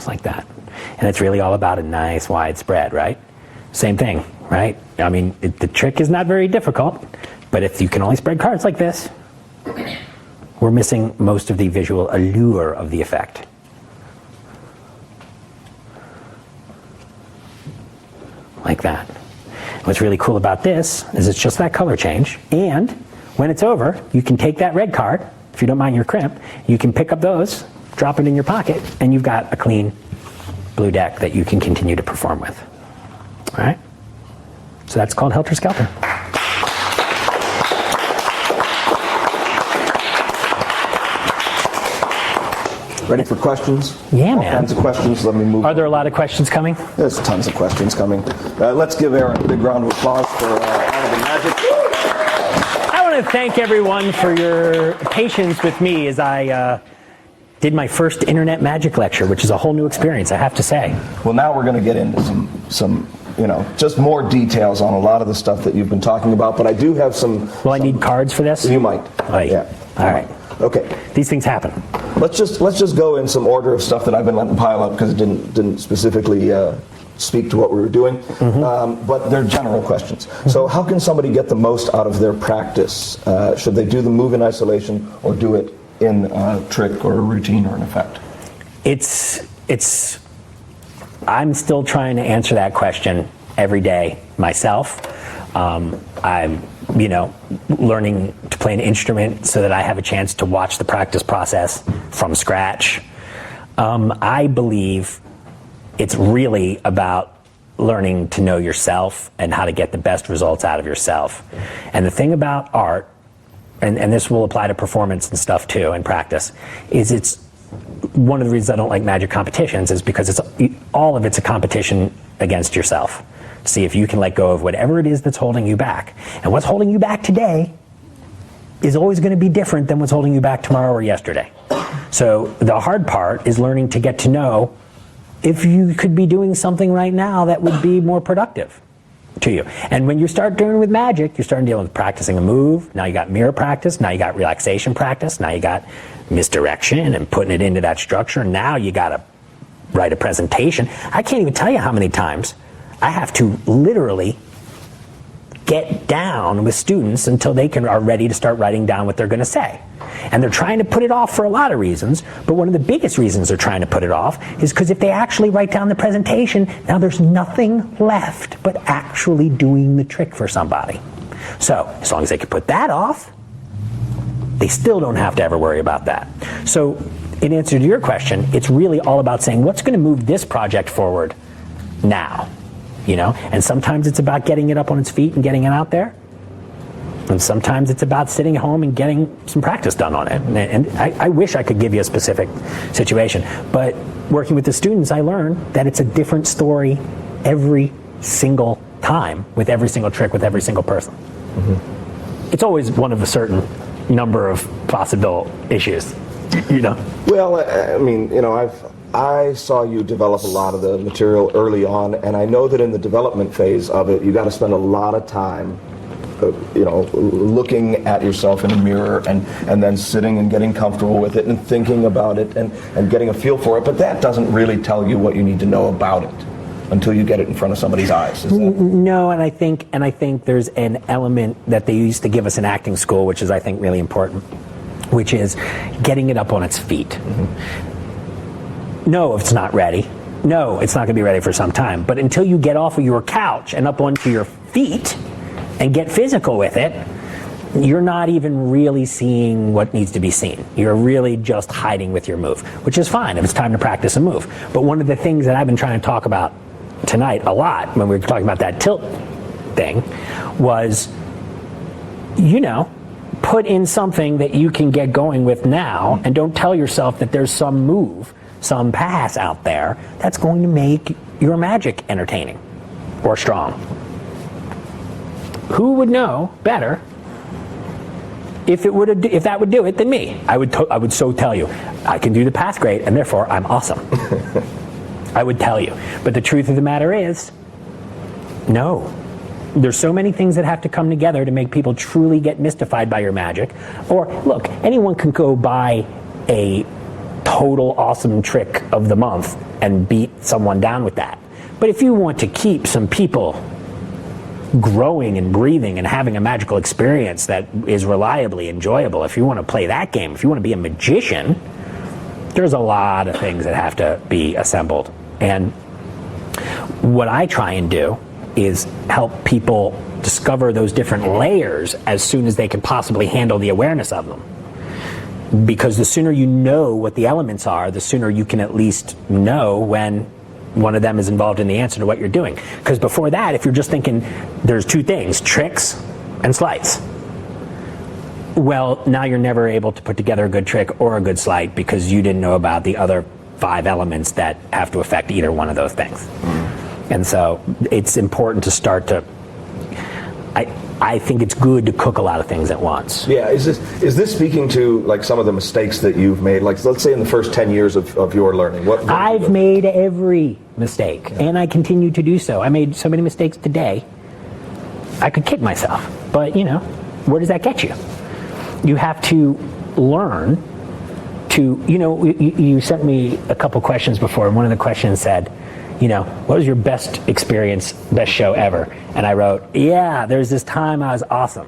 It's like that. And it's really all about a nice wide spread, right? Same thing, right? I mean, the trick is not very difficult, but if you can only spread cards like this, we're missing most of the visual allure of the effect. Like that. What's really cool about this is it's just that color change, and when it's over, you can take that red card, if you don't mind your crimp, you can pick up those, drop it in your pocket, and you've got a clean blue deck that you can continue to perform with. All right? So that's called Helter Skelter. Ready for questions? Yeah, All man. kinds of questions. Let me move. Are there a lot of questions coming? There's tons of questions coming. Let's give Aaron a big round of applause for all of the magic. I want to thank everyone for your patience with me as I did my first internet magic lecture, which is a whole new experience, I have to say. Well, now we're going to get into some just more details on a lot of the stuff that you've been talking about, but I do have some... Will I need cards for this? You might. Yeah. All right. Okay. These things happen. Let's just go in some order of stuff that I've been letting pile up because it didn't specifically speak to what we were doing, but they're general questions. So how can somebody get the most out of their practice? Should they do the move in isolation or do it in a trick or a routine or an effect? I'm still trying to answer that question every day myself. I'm learning to play an instrument so that I have a chance to watch the practice process from scratch. I believe it's really about learning to know yourself and how to get the best results out of yourself. And the thing about art, and this will apply to performance and stuff too, and practice, is it's one of the reasons I don't like magic competitions is because all of it's a competition against yourself. See if you can let go of whatever it is that's holding you back. And what's holding you back today is always going to be different than what's holding you back tomorrow or yesterday. So the hard part is learning to get to know if you could be doing something right now that would be more productive to you. And when you start doing with magic, you're starting to deal with practicing a move. Now you got mirror practice. Now you got relaxation practice. Now you got misdirection and putting it into that structure. Now you got to write a presentation. I can't even tell you how many times I have to literally get down with students until they are ready to start writing down what they're going to say. And they're trying to put it off for a lot of reasons, but one of the biggest reasons they're trying to put it off is because if they actually write down the presentation, now there's nothing left but actually doing the trick for somebody. So as long as they can put that off, they still don't have to ever worry about that. So in answer to your question, it's really all about saying, what's going to move this project forward now? And sometimes it's about getting it up on its feet and getting it out there. And sometimes it's about sitting at home and getting some practice done on it. And I wish I could give you a specific situation. But working with the students, I learned that it's a different story every single time, with every single trick, with every single person. Mm-hmm. It's always one of a certain number of possible issues, Well, I mean, I saw you develop a lot of the material early on, and I know that in the development phase of it, you got to spend a lot of time, looking at yourself in a mirror and then sitting and getting comfortable with it and thinking about it and getting a feel for it. But that doesn't really tell you what you need to know about it until you get it in front of somebody's eyes. Is that? No, and I think there's an element that they used to give us in acting school, which is I think really important, which is getting it up on its feet. Mm-hmm. No, if it's not ready. No, it's not going to be ready for some time. But until you get off of your couch and up onto your feet and get physical with it, you're not even really seeing what needs to be seen. You're really just hiding with your move, which is fine if it's time to practice a move. But one of the things that I've been trying to talk about tonight a lot when we were talking about that tilt thing was, put in something that you can get going with now, and don't tell yourself that there's some move, some pass out there that's going to make your magic entertaining or strong. Who would know better if that would do it than me? I would so tell you, I can do the pass great, and therefore I'm awesome. I would tell you. But the truth of the matter is, no. There's so many things that have to come together to make people truly get mystified by your magic. Or, look, anyone can go buy a total awesome trick of the month and beat someone down with that. But if you want to keep some people growing and breathing and having a magical experience that is reliably enjoyable, if you want to play that game, if you want to be a magician, there's a lot of things that have to be assembled. And what I try and do is help people discover those different layers as soon as they can possibly handle the awareness of them. Because the sooner you know what the elements are, the sooner you can at least know when one of them is involved in the answer to what you're doing. Because before that, if you're just thinking there's two things, tricks and sleights, well, now you're never able to put together a good trick or a good sleight because you didn't know about the other 5 elements that have to affect either one of those things. And so it's important to start to, I think it's good to cook a lot of things at once. Yeah, is this speaking to like some of the mistakes that you've made? Like, let's say in the first 10 years of your learning. I've made every mistake, and I continue to do so. I made so many mistakes today, I could kick myself. But, you know, where does that get you? You have to learn to, you know, you sent me a couple questions before, and one of the questions said, you know, what was your best experience, best show ever? And I wrote, yeah, there's this time I was awesome,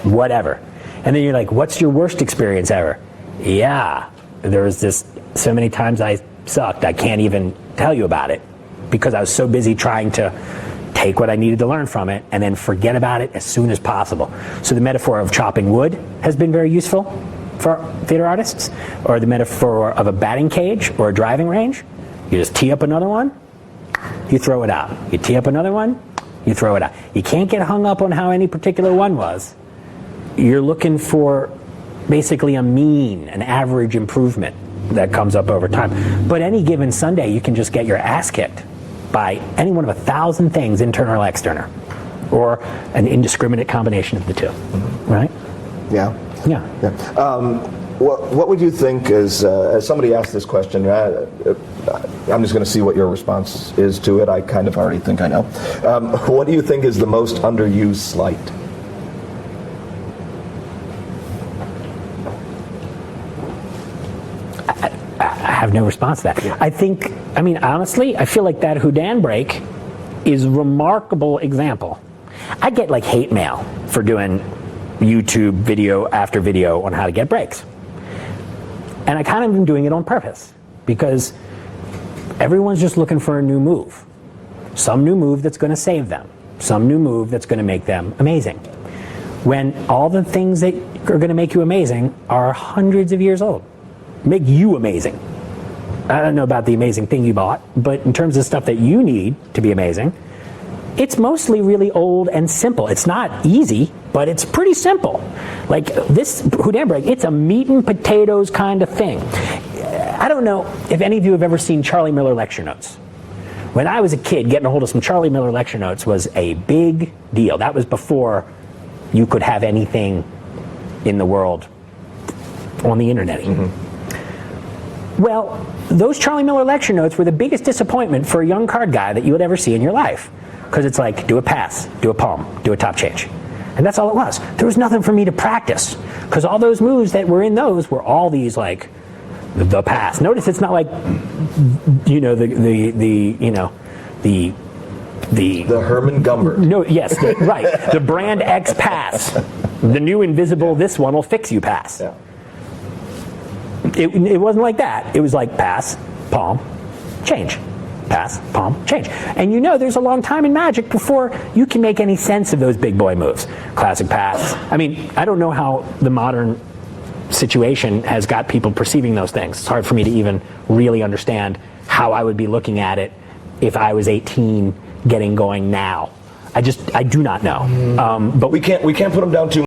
whatever. And then you're like, what's your worst experience ever? Yeah, there was this, so many times I sucked, I can't even tell you about it because I was so busy trying to take what I needed to learn from it and then forget about it as soon as possible. So the metaphor of chopping wood has been very useful for theater artists, or the metaphor of a batting cage or a driving range. You just tee up another one, you throw it out. You tee up another one, you throw it out. You can't get hung up on how any particular one was. You're looking for basically a mean, an average improvement that comes up over time. But any given Sunday, you can just get your ass kicked by any one of 1,000 things, internal or external, or an indiscriminate combination of the two, right? Yeah. Yeah. What would you think, as somebody asked this question, I'm just going to see what your response is to it. I kind of already think I know. What do you think is the most underused sleight? I have no response to that. Yeah. I mean, honestly, I feel like that Houdin break is a remarkable example. I get like hate mail for doing YouTube video after video on how to get breaks. And I kind of am doing it on purpose because everyone's just looking for a new move. Some new move that's going to save them. Some new move that's going to make them amazing. When all the things that are going to make you amazing are hundreds of years old. Make you amazing. I don't know about the amazing thing you bought, but in terms of stuff that you need to be amazing, it's mostly really old and simple. It's not easy, but it's pretty simple. Like this Houdin break, it's a meat and potatoes kind of thing. I don't know if any of you have ever seen Charlie Miller lecture notes. When I was a kid, getting a hold of some Charlie Miller lecture notes was a big deal. That was before you could have anything in the world on the internet. Mm-hmm. Well, those Charlie Miller lecture notes were the biggest disappointment for a young card guy that you would ever see in your life. Because it's like, do a pass, do a palm, do a top change. And that's all it was. There was nothing for me to practice. Because all those moves that were in those were all these like, the pass. Notice it's not like, you know, the Herman Gumber. No, yes, right. The brand X pass. The new invisible, this one will fix you pass. Yeah. It wasn't like that. It was like pass, palm, change. Pass, palm, change. And you know there's a long time in Magic before you can make any sense of those big boy moves. Classic pass. I mean, I don't know how the modern situation has got people perceiving those things. It's hard for me to even really understand how I would be looking at it if I was 18 getting going now. I do not know. But we can't put them down too